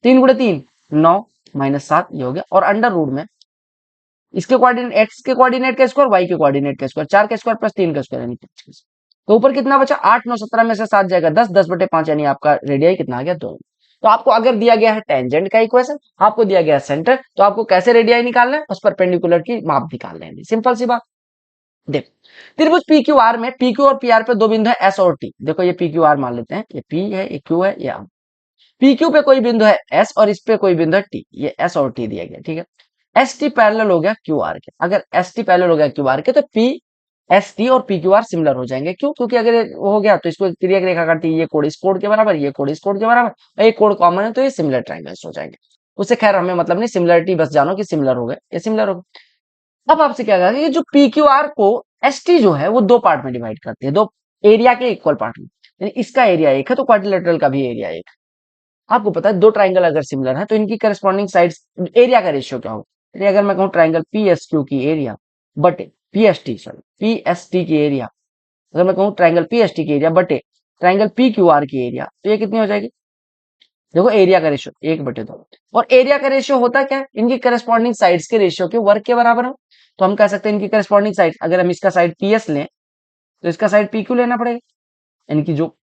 3 गुणे 3 9 माइनस 7 ये हो गया। और अंडर रूट में इसके कोऑर्डिनेट एक्स के कोऑर्डिनेट का स्क्वायर, वाई के कोऑर्डिनेट का स्क्वायर, 4 का स्क्वायर प्लस 3 का स्क्वायर यानी 5 का स्क्वायर। तो ऊपर कितना बचा 8 9 17 में से 7 जाएगा 10 10 बटे 5 यानी आपका रेडियाई कितना आ गया 2। तो आपको अगर दिया गया है टेंजेंट का इक्वेशन, आपको दिया गया है सेंटर, तो आपको कैसे रेडियाई निकालना है, उस परपेंडिकुलर की माप निकाल लेंगे। सिंपल सी बात। देखो त्रिभुज पी क्यू आर में पी क्यू और पी आर पे दो बिंदु है एस और टी। देखो ये पी क्यू आर मान लेते हैं, ये पी है ये क्यू है ये आर। पी क्यू पे कोई बिंदु है एस और इस पे कोई बिंदु है टी, ये एस और टी दिया गया ठीक है। एस टी पैरेलल हो गया क्यू आर के, अगर एस टी पैरेलल हो गया क्यू आर के तो पी एस टी और पी क्यू आर सिमिलर हो जाएंगे। क्यों? क्योंकि अगर ये वो हो गया तो इसको तिर्यक रेखा काटती है, ये कोण इस कोण के बराबर, ये कोण इस कोण के बराबर, और ये कोण कॉमन है तो ये सिमिलर ट्रायंगल्स हो जाएंगे। उससे खैर हमें मतलब नहीं, सिमिलरिटी बस जानो कि सिमिलर हो गए, ये सिमिलर हो गए। अब आपसे क्या कहा, ये जो पी क्यू आर को एस टी जो है वो दो पार्ट में डिवाइड करते हैं, दो एरिया के इक्वल पार्ट में। यानी इसका एरिया एक है तो क्वाड्रिलेटरल का भी एरिया एक है। आपको पता है दो ट्राइंगल अगर सिमिलर है तो इनकी करस्पॉन्डिंग साइड्स एरिया का रेशियो क्या होगा। यानी अगर मैं कहूँ ट्राइंगल पी एस क्यू की एरिया बटे P S T, sorry P S T की एरिया, अगर मैं कहूँ ट्राइंगल पी एस टी की एरिया बटे ट्राइंगल पी क्यू आर की एरिया, तो ये कितनी हो जाएगी। देखो एरिया का रेशियो 1/2, और एरिया का रेशियो होता क्या है, इनकी करस्पॉन्डिंग साइड्स के रेशियो के वर्ग के बराबर है। तो हम कह सकते हैं इनकी करस्पॉन्डिंग साइड, अगर हम इसका साइड पी एस लें तो इसका साइड पी क्यू लेना पड़ेगा। इनकी जो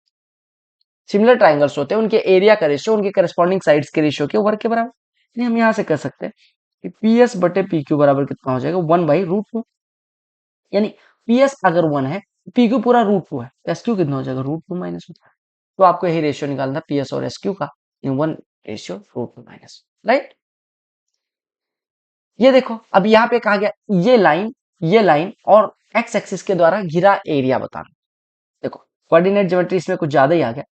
सिमिलर ट्राइंगल्स होते हैं उनके एरिया का रेशियो उनके करस्पॉन्डिंग साइड्स के रेशियो के वर्ग के बराबर। यानी हम यहाँ से कह सकते हैं कि पी एस बटे पी क्यू बराबर कितना हो जाएगा 1/√2। यानी पी एस अगर 1 है पी क्यू पूरा √2 है, एस क्यू कितना हो जाएगा √2 माइनस 1। तो आपको यही रेशियो निकालना पी एस और एस क्यू का, इन 1:√2 माइनस, राइट। ये देखो अब यहाँ पे कहा गया ये लाइन और एक्स एक्सिस के द्वारा घिरा एरिया बताना। देखो कोऑर्डिनेट ज्योमेट्री इसमें कुछ ज्यादा ही आ गया।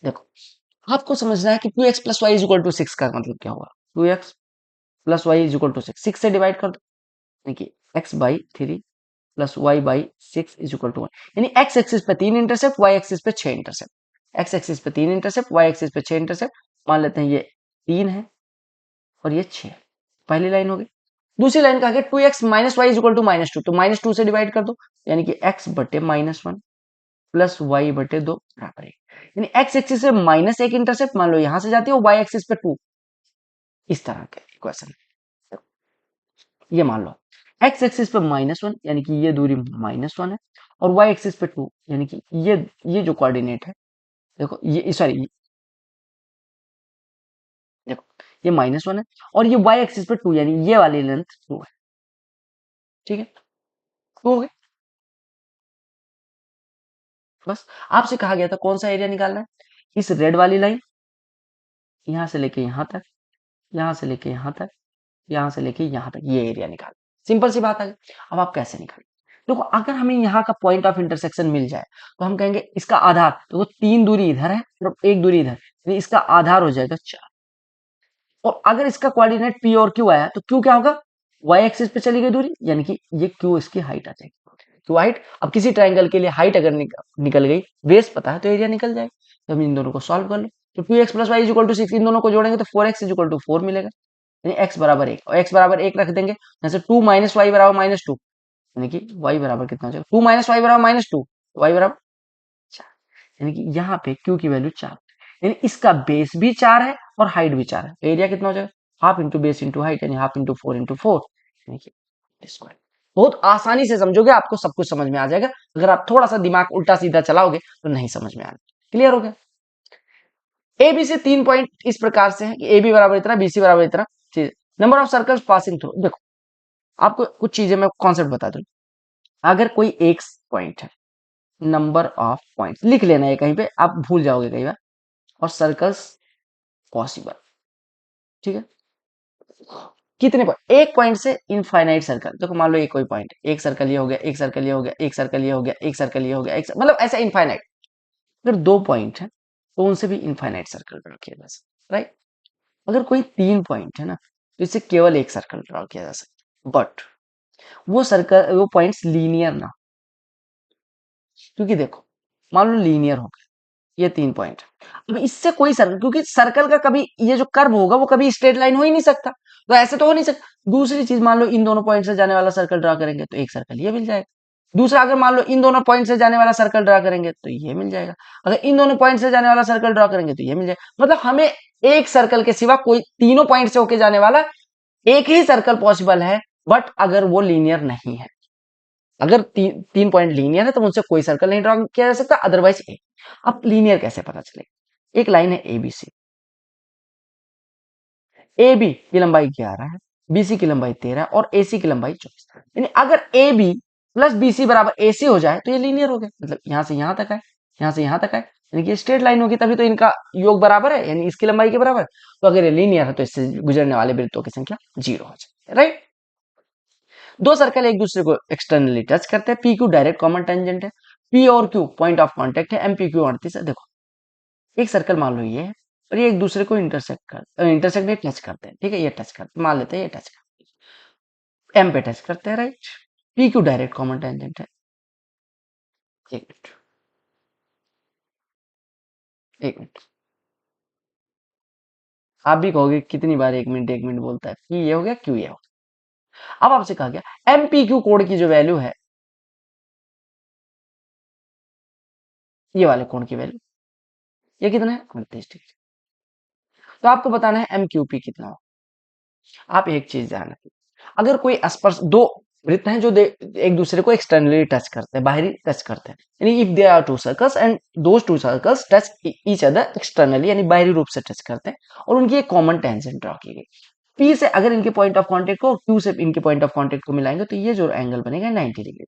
देखो आपको समझना है कि 2x plus y is equal to 6 का मतलब क्या होगा। 2x plus y is equal to 6, 6 से डिवाइड कर दो, देखिए x/3 plus y/6 is equal to 1। यानी x एक्सिस पे 3 इंटरसेप्ट, y एक्सिस पे 6 इंटरसेप्ट। x एक्सिस पे 3 इंटरसेप्ट, y एक्सिस पे 6 इंटरसेप्ट। मान लेते हैं ये 3 है और ये 6, पहली लाइन हो गई। दूसरी लाइन का 2x minus y is equal to -2, तो -2 से डिवाइड कर दो, यानी कि x बटे -1 प्लस वाई बटे 2 बराबर 1। यानी x एक्सिस से -1 इंटरसेप्ट मान लो यहां से जाती है, y एक्सिस पे 2, इस तरह का इक्वेशन। ये मान लो x एक्सिस पे -1 यानी कि ये दूरी -1 है, और y एक्सिस पे 2 यानी कि ये जो कोऑर्डिनेट है, देखो ये सॉरी देखो ये -1 है और ये y एक्सिस पे 2 यानी ये वाली लेंथ 2 है, ठीक है। 2 हो गए। बस आपसे कहा गया था कौन सा एरिया निकालना है, इस रेड वाली लाइन यहां से लेके यहां तक, यहां से लेके यहां तक, यहां से लेके यहां तक, ये एरिया निकाल। सिंपल सी बात है। अब आप कैसे निकालें, देखो अगर हमें यहाँ का पॉइंट ऑफ इंटरसेक्शन मिल जाए तो हम कहेंगे इसका आधार, देखो 3 दूरी इधर है और 1 दूरी इधर, तो इसका आधार हो जाएगा 4। और अगर इसका कोऑर्डिनेट पी और क्यू आया तो क्यू क्या होगा, वाई एक्सिस पे चली गई दूरी, यानी कि ये क्यू इसकी हाइट आ जाएगी। क्यू हाइट, अब किसी ट्राइंगल के लिए हाइट अगर निकल गई, बेस पता है तो एरिया निकल जाएगा। तो हम इन दोनों को सॉल्व कर लो, तो 2x plus y is equal to 6, इन दोनों को जोड़ेंगे तो 4x इज इक्वल टू 4 मिलेगा। यानी x बराबर 1 और x बराबर 1 रख देंगे, जैसे 2 माइनस वाई बराबर -2, यानी कि y बराबर कितना हो जाएगा 2 माइनस वाई बराबर -2, y बराबर 4। यानी कि यहाँ पे q की वैल्यू 4, यानी इसका बेस भी 4 है और हाइट भी 4 है, तो एरिया कितना हो जाएगा half into base into height, यानी हाफ इंटू 4 इंटू 4, यानी कि स्क्वायर। बहुत आसानी से समझोगे, आपको सब कुछ समझ में आ जाएगा। अगर आप थोड़ा सा दिमाग उल्टा सीधा चलाओगे तो नहीं समझ में आएगा। क्लियर हो गया। ए बी से 3 पॉइंट इस प्रकार से है कि ए बी बराबर इतना, बी सी बराबर इतना, ठीक। Number of circles passing through, देखो आपको कुछ चीजें मैं कॉन्सेप्ट बता दूं। अगर कोई एक पॉइंट है, नंबर ऑफ पॉइंट लिख लेना है कहीं पे, आप भूल जाओगे कई बार, और सर्कल्स पॉसिबल, ठीक है। कितने पॉइंट, एक पॉइंट से इनफाइनाइट सर्कल, देखो मान लो एक कोई पॉइंट, एक सर्कल ये हो गया, एक सर्कल ये हो गया, एक सर्कल ये हो गया, एक सर्कल ये हो गया, एक मतलब ऐसा इनफाइनाइट। अगर 2 पॉइंट है तो उनसे भी इनफाइनाइट सर्कल ड्रॉ किया जा सकता, राइट। अगर कोई 3 पॉइंट है ना तो इससे केवल एक सर्कल ड्रॉ किया जा सकता, बट वो सर्कल वो पॉइंट्स लीनियर ना, क्योंकि देखो मान लो लीनियर हो गया ये 3 पॉइंट। अब इससे कोई सर्कल, क्योंकि सर्कल का कभी ये जो कर्व होगा वो कभी स्ट्रेट लाइन हो ही नहीं सकता, तो ऐसे तो हो नहीं सकता। दूसरी चीज, मान लो इन दोनों पॉइंट से जाने वाला सर्कल ड्रा करेंगे तो एक सर्कल ये मिल जाएगा। दूसरा, अगर मान लो इन दोनों पॉइंट से जाने वाला सर्कल ड्रा करेंगे तो ये मिल जाएगा। अगर इन दोनों पॉइंट से जाने वाला सर्कल ड्रा करेंगे तो ये मिल जाएगा। मतलब हमें एक सर्कल के सिवा कोई तीनों पॉइंट से होके जाने वाला एक ही सर्कल पॉसिबल है, बट अगर वो लीनियर नहीं है। अगर तीन पॉइंट लीनियर है तो उनसे कोई सर्कल नहीं ड्रॉ किया जा सकता, अदरवाइज ए। अब लीनियर कैसे पता चलेगा? एक लाइन है एबीसी, ए बी की लंबाई 11 है, बीसी की लंबाई 13 है और एसी की लंबाई 24 है। यानी अगर ए बी प्लस बीसी बराबर एसी हो जाए तो ये लीनियर हो गया। मतलब यहां से यहां तक है, यहां से यहां तक है, यानी कि स्ट्रेट लाइन होगी, तभी तो इनका योग बराबर है, यानी इसकी लंबाई के बराबर। तो अगर ये लीनियर है तो इससे गुजरने वाले वृत्तों की संख्या 0 हो जाए, राइट। दो सर्कल एक दूसरे को एक्सटर्नली टच करते हैं, P Q direct common tangent है, पी और क्यू पॉइंट ऑफ कांटेक्ट है, एम पी क्यू 38 है। देखो एक सर्कल मान लो ये है और ये एक दूसरे को इंटरसेक्ट में टच करते हैं, ठीक है, ये टच करते, मान लेते हैं ये टच करते हैं, एम पे टच करते हैं, right. P Q direct common tangent है। एक मिनट, एक मिनट, आप भी कहोगे कितनी बार एक मिनट बोलता है, पी ये हो गया, क्यू ये हो गया। अब आपसे कहा गया एम पी क्यू कोड की जो वैल्यू है, ये वाले कोण की वैल्यू, ये कितना है 38 डिग्री। तो आपको बताना है एम क्यू पी कितना हो। आप एक चीज ध्यान रखिए, अगर कोई स्पर्श दो वृत्त हैं जो एक दूसरे को एक्सटर्नली टच करते हैं, बाहरी टच करते हैं, यानी if they are two circles and those two circles touch each other externally, यानी बाहरी रूप से टच करते हैं और उनकी एक कॉमन टेंजेंट ड्रॉ की गई, पी से अगर इनके पॉइंट ऑफ कांटेक्ट को और क्यू से इनके पॉइंट ऑफ कांटेक्ट को मिलाएंगे तो ये जो एंगल बनेगा 90 डिग्री।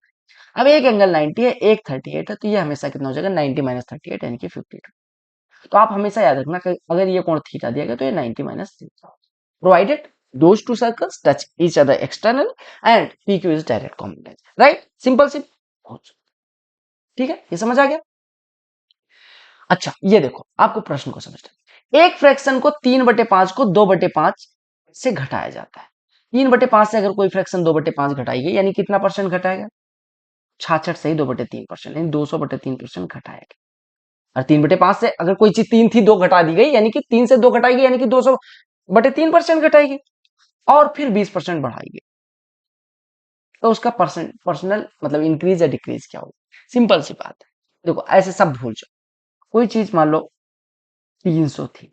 अब एक एंगल 90 है, एक 38 है, तो ये हमेशा कितना हो जाएगा 90 माइनस 38 यानी कि 52। तो आप हमेशा याद रखना कि अगर ये कोण थीटा दिया गया तो ये 90 minus theta, provided those two circles touch each other externally and PQ is direct common, right? Simple सी, ठीक है, ये समझ आ गया। अच्छा ये देखो, आपको प्रश्न को समझना, एक फ्रैक्शन को 3/5 को 2/5 से घटाया जाता है। 3/5 से अगर कोई फ्रैक्शन 2/5 घटाई गई, यानी कितना परसेंट घटाएगा? 66 से ही 2/3%, यानी 200/3% घटाएगा। और 3/5 से अगर कोई चीज 3 थी 2 घटा दी गई, यानी कि 3 से 2 घटाएगी, यानी कि 200/3% घटाएगी और फिर 20% बढ़ाएगी, तो उसका पर्सनल मतलब इंक्रीज या डिक्रीज क्या होगा? सिंपल सी बात है, देखो ऐसे सब भूल जाओ। कोई चीज मान लो 300 थी,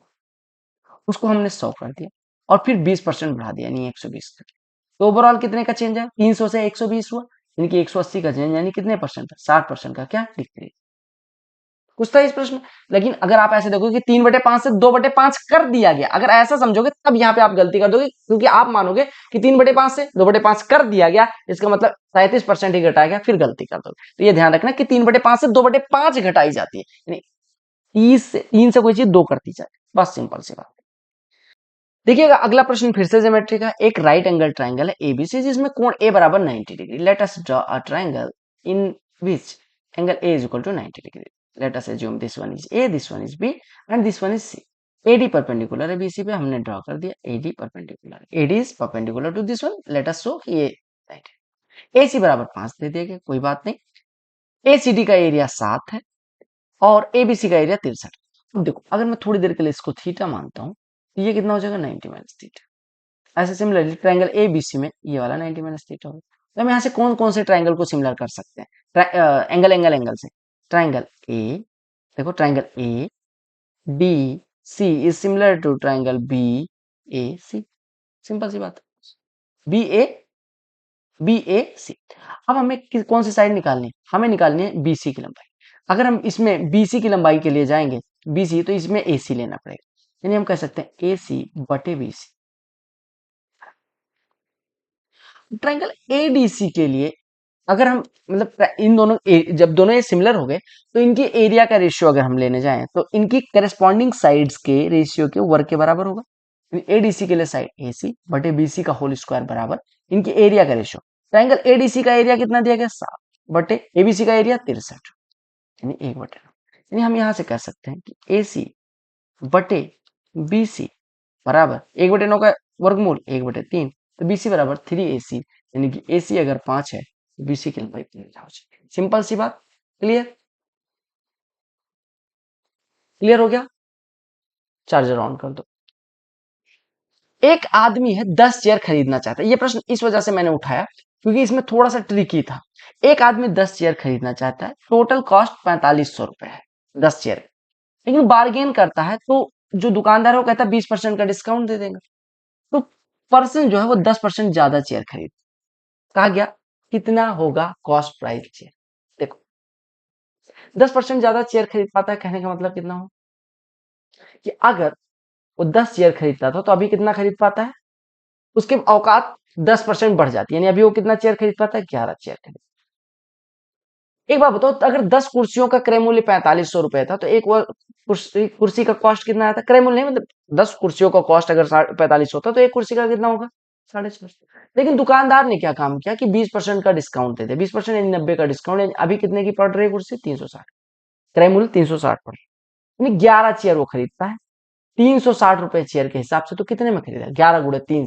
उसको हमने 100 कर दिया और फिर 20% बढ़ा दिया, यानी 120 कर दिया, तो ओवरऑल कितने का चेंज है? 300 से 120 हुआ, यानी कि 180 का चेंज, यानी कितने परसेंट था? 60% का क्या डिक्रीज। कुछ था इस प्रश्न। लेकिन अगर आप ऐसे देखोगे कि 3/5 से 2/5 कर दिया गया, अगर ऐसा समझोगे तब यहाँ पे आप गलती कर दोगे, क्योंकि आप मानोगे कि 3/5 से 2/5 कर दिया गया, इसका मतलब 37% ही घटाया गया, फिर गलती कर दोगे। तो ये ध्यान रखना कि 3/5 से 2/5 घटाई जाती है, यानी 3 से कोई चीज 2 करती जाए, बस सिंपल सी बात। देखिएगा अगला प्रश्न फिर से ज्योमेट्री का, एक राइट एंगल ट्राइंगल है एबीसी जिसमें कोण ए बराबर 90 degree. Let us draw a triangle in which angle A is equal to 90 degree. Let us assume this one is A, this one is B and this one is C. AD perpendicular है BC पे, हमने ड्रॉ कर दिया AD perpendicular, AD is perpendicular to this one. Let us show कि ये राइट है। AC बराबर 5 दे दिया गया, कोई बात नहीं। ACD का एरिया 7 है और ABC का एरिया 63। अब देखो अगर मैं थोड़ी देर के लिए इसको थीटा मानता हूँ तो ये कितना हो जाएगा 90 माइनस थीटा। ऐसे सिमिलरली ट्राइंगल ABC में ये वाला 90 माइनस थीटा होगा। तो हम यहाँ से कौन कौन से ट्राइंगल को सिमिलर कर सकते हैं? एंगल एंगल एंगल से ट्राइंगल ए, देखो triangle A D C is similar to triangle B A C, simple सी बात। B A C. अब हमें कौन सी साइड निकालनी है? हमें निकालनी है बीसी की लंबाई। अगर हम इसमें बीसी की लंबाई के लिए जाएंगे बीसी, तो इसमें एसी लेना पड़ेगा, यानी हम कह सकते हैं एसी बटे बीसी। ट्राइंगल एडीसी के लिए अगर हम मतलब इन दोनों जब दोनों ये सिमिलर हो गए तो इनकी एरिया का रेशियो अगर हम लेने जाएं तो इनकी करस्पॉन्डिंग साइड्स के रेशियो के वर्ग के बराबर होगा। एडीसी के लिए साइड एसी बटे बीसी का होल स्क्वायर बराबर इनकी एरिया का रेशियो। ट्राइंगल एडीसी का एरिया कितना दिया गया? 7 बटे एबीसी का एरिया 63, यानी 1/9। यानी हम यहां से कह सकते हैं कि एसी बटे बीसी बराबर 1/9 का वर्गमूल 1/3, तो बीसी बराबर 3AC, यानी कि AC अगर 5 है तो BC की लंबाई 15 हो जाएगी। सिंपल सी बात, क्लियर। क्लियर हो गया? चार्जर ऑन कर दो। एक आदमी है 10 चेयर खरीदना चाहता है। ये प्रश्न इस वजह से मैंने उठाया क्योंकि इसमें थोड़ा सा ट्रिकी था। एक आदमी 10 चेयर खरीदना चाहता है, टोटल कॉस्ट 4500 रुपए है 10 चेयर, लेकिन बार्गेन करता है तो जो दुकानदार है वो कहता है 20% का डिस्काउंट दे देगा। तो पर्सन जो है वो 10% ज्यादा चेयर खरीद। कहा गया कितना होगा कॉस्ट प्राइस चेयर। देखो 10% ज्यादा चेयर खरीद पाता है, कहने का मतलब कितना हो कि अगर वो 10 चेयर खरीदता था तो अभी कितना खरीद पाता है, उसके औकात 10% बढ़ जाती है, यानी अभी वो कितना चेयर खरीद पाता है, 11 चेयर खरीद। एक बात बताओ, तो अगर 10 कुर्सियों का क्रय मूल्य 4500 रुपए था तो एक वो कुर्सी का कॉस्ट कितना आता है, क्रय मूल्य नहीं मतलब 10 कुर्सियों का कॉस्ट अगर 45 होता तो एक कुर्सी का कितना होगा, 450। लेकिन दुकानदार ने क्या काम किया कि 20% का डिस्काउंट दे दे, 20% यानी 90 का डिस्काउंट, अभी कितने की पड़ रही है कुर्सी, 360, क्रय मूल्य 360 पड़ रहा है, यानी 11 चेयर वो खरीदता है 360 रुपए चेयर के हिसाब से। तो कितने में खरीदा, 11 गुड़े 3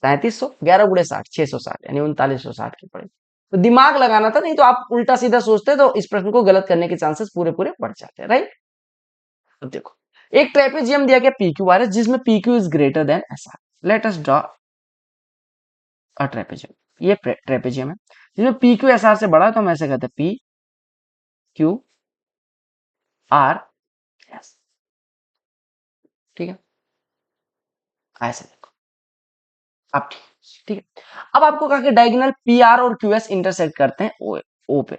3500, 11 गुड़े 60 660, यानी 3960 की पड़ेगी। तो दिमाग लगाना था, नहीं तो आप उल्टा सीधा सोचते तो इस प्रश्न को गलत करने के चांसेस पूरे पूरे बढ़ जाते हैं, राइट। अब देखो एक ट्रेपेजियम दिया गया पी क्यू आर है जिसमें P Q is greater than S R. Late us draw a trapezium. ये ट्रेपेजियम है जिसमें पी क्यू एस आर से बड़ा है, तो हम ऐसे कहते हैं पी क्यू आर एस। ठीक है, ऐसे देखो अब ठीक, ठीक है। अब आपको कहा कि डायगोनल पी आर और क्यू एस इंटरसेक्ट करते हैं ओ पे।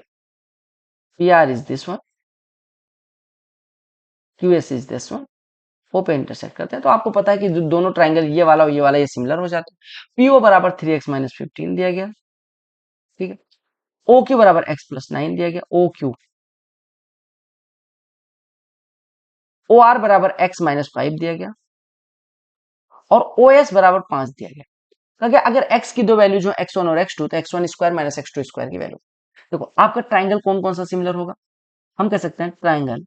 P R is this one, Q S is this one, O पे इंटरसेक्ट करते हैं। तो आपको पता है कि जो दोनों ट्राइंगल ये वाला और ये वाला ये सिमिलर हो जाते हैं। पीओ बराबर 3x माइनस 15 दिया गया, ठीक है। ओ क्यू बराबर x प्लस 9 दिया गया, ओ क्यू। ओ आर बराबर x माइनस 5 दिया गया और ओ एस बराबर 5 दिया गया। क्योंकि अगर x की दो वैल्यू जो x1 और x2, तो x1 square minus x2 square की वैल्यू। देखो आपका ट्राइंगल कौन कौन सा सिमिलर होगा, हम कह सकते हैं triangle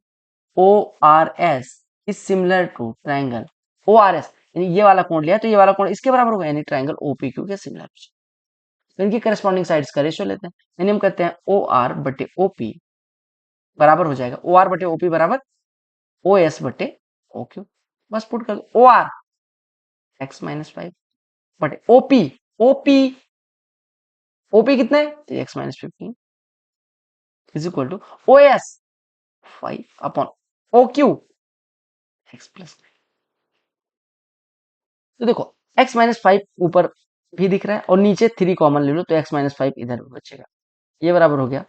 O R S is similar to triangle O R S, यानी ये वाला कोण लिया तो ये वाला कोण इसके बराबर होगा, यानी ट्राइंगल ओपीक्यू के सिमिलर। तो इनकी करस्पॉन्डिंग साइड्स का रेशियो लेते हैं, यानी हम कहते हैं ओ आर बटे ओपी बराबर हो जाएगा ओ आर बटे ओपी बराबर ओ एस बटे ओ क्यू। बस पुट कर दो ओ आर एक्स माइनस 5 बटे ओपी, ओपी ओपी कितने, तो x minus 15 is equal to O S 5 upon O Q x plus. तो देखो एक्स माइनस 5 ऊपर भी दिख रहा है और नीचे 3 कॉमन ले लो तो एक्स माइनस 5 इधर भी बचेगा। ये बराबर हो गया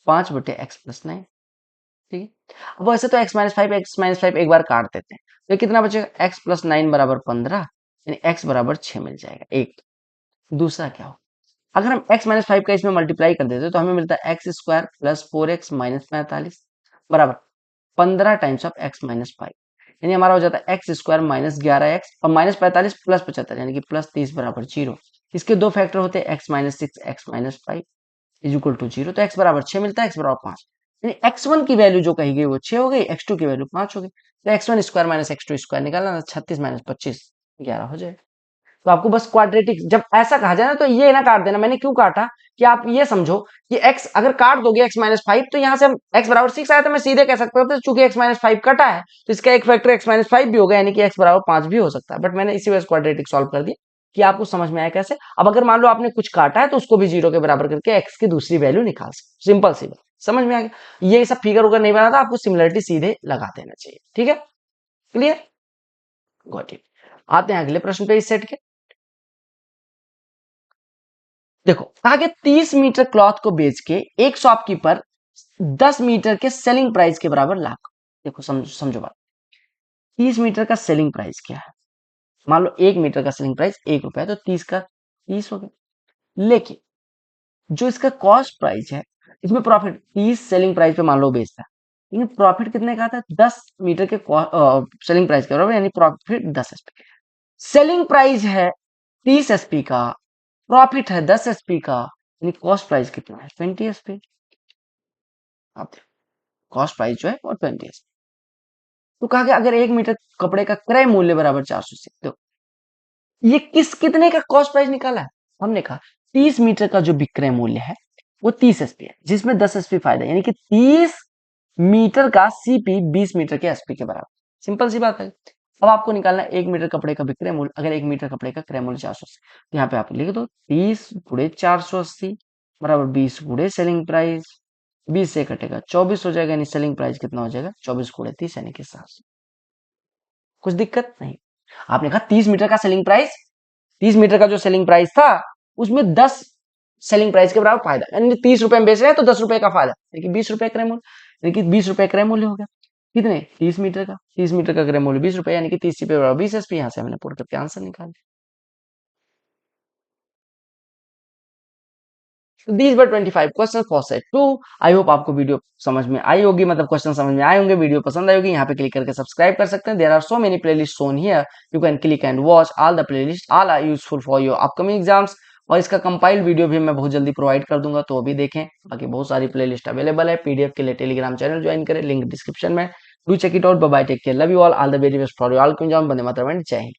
5 बटे एक्स प्लस 9, ठीक है। अब वैसे तो एक्स माइनस फाइव एक बार काट देते हैं, तो कितना बचेगा, एक्स प्लस 9 बराबर 15, यानी एक्स बराबर 6 मिल जाएगा एक। दूसरा क्या हो, अगर हम एक्स माइनस 5 का इसमें मल्टीप्लाई कर देते तो हमें मिलता है x square plus 4x minus 45 बराबर 15 टाइम्स ऑफ एक्स माइनस 5, यानी हमारा हो जाता है एक्स स्क्वायर माइनस 11x और माइनस 45 प्लस 75, यानी कि प्लस 30 बराबर 0। इसके दो फैक्टर होते हैं x minus 6 x minus 5 is equal to 0। तो एक्स बराबर 6 मिलता है, एक्स बराबर 5, यानी x1 की वैल्यू जो कही गई वो 6 हो गई, x2 की वैल्यू 5 हो गई। तो x1 square minus x2 square निकालना, 36 माइनस 25 11 हो जाएगा। तो आपको बस क्वाड्रेटिक जब ऐसा कहा जाए ना तो ये ना काट देना, मैंने क्यों काटा कि आप ये समझो कि x अगर काट दोगे x माइनस 5 तो यहाँ से हम x बराबर 6 आया तो मैं सीधे कह सकता हूँ, तो चूंकि x माइनस 5 कटा है तो इसका एक फैक्टर x माइनस 5 भी होगा, यानी कि x बराबर 5 भी हो सकता है। बट मैंने इसी वजह से क्वाड्रेटिक सॉल्व कर दिया कि आपको समझ में आया कैसे। अब अगर मान लो आपने कुछ काटा है तो उसको भी 0 के बराबर करके x की दूसरी वैल्यू निकाल सकते, सिंपल सी बात, समझ में आ गया। ये सब फिगर उगर नहीं बना था, आपको सिमिलरिटी सीधे लगा देना चाहिए, ठीक है, क्लियर, गॉट इट। आते हैं अगले प्रश्न पे इस सेट के। देखो आगे 30 मीटर क्लॉथ को बेच के एक शॉपकीपर 10 मीटर के सेलिंग प्राइस के बराबर लाख। देखो समझो बात, 30 मीटर का सेलिंग प्राइस क्या है, मान लो 1 मीटर का सेलिंग प्राइस 1 रुपया है तो 30 का 30 हो गया। लेकिन जो इसका कॉस्ट प्राइस है, इसमें प्रॉफिट 30 सेलिंग प्राइस पे मान लो बेचता है, लेकिन प्रॉफिट कितने का था, 10 मीटर के सेलिंग प्राइस के बराबर, यानी प्रॉफिट 10 एसपी। सेलिंग प्राइस है 30 एसपी का, प्रॉफिट है 10 एसपी का, यानी कॉस्ट प्राइस कितना है 20 एसपी। आप देखो कॉस्ट प्राइस जो है वो 20 एसपी। तो कहा गया अगर 1 मीटर कपड़े का क्रय मूल्य बराबर 400 से, तो ये कितने का कॉस्ट प्राइस निकाला है, हमने कहा 30 मीटर का जो विक्रय मूल्य है वो 30 एसपी है, जिसमें 10 एसपी फायदा, यानी कि 30 मीटर का सीपी 20 मीटर के एसपी के बराबर। सिंपल सी बात है। अब आपको निकालना है 1 मीटर कपड़े का विक्रय मूल्य। अगर 1 मीटर कपड़े का क्रय मूल्य 480, तो यहाँ पे आप लिख दो 30 गुणे 480 बराबर 20 गुणे सेलिंग प्राइस। 20 से कटेगा 24 हो जाएगा, यानी सेलिंग प्राइस कितना हो जाएगा 24 गुणे 30 यानी कि 700। कुछ दिक्कत नहीं। आपने कहा 30 मीटर का सेलिंग प्राइस, 30 मीटर का जो सेलिंग प्राइस था उसमें 10 सेलिंग प्राइस के बराबर फायदा, यानी 30 रुपए में बेच रहे हैं तो 10 रुपए का फायदा, यानी कि 20 रुपए क्रय मूल्य, यानी कि 20 रुपए क्रय मूल्य हो गया। कितने? 30 मीटर का, 30 मीटर का क्रय मूल्य 20 रुपए, यानी कि 30 रुपए बराबर 20 एसपी। यहां से हमने पुट करके आंसर निकाल दिया। These were 25 question for set 2। I hope आपको वीडियो समझ में आई होगी, मतलब क्वेश्चन समझ में आए होंगे, वीडियो पसंद आई होगी। यहाँ पे क्लिक करके सब्सक्राइब कर सकते हैं। There are so many playlist shown here, you can click and watch all the playlist, all are useful for your upcoming exams. और इसका कंपाइल्ड वीडियो भी मैं बहुत जल्दी प्रोवाइड कर दूंगा, तो वो भी देखें। बाकी बहुत सारी प्लेलिस्ट अवेलेबल है। पीडीएफ के लिए टेलीग्राम चैनल ज्वाइन करें, लिंक डिस्क्रिप्शन में। Do check it out. Bye bye, take care, love you all the very best for your all. वंदे मातरम, जय हिंद।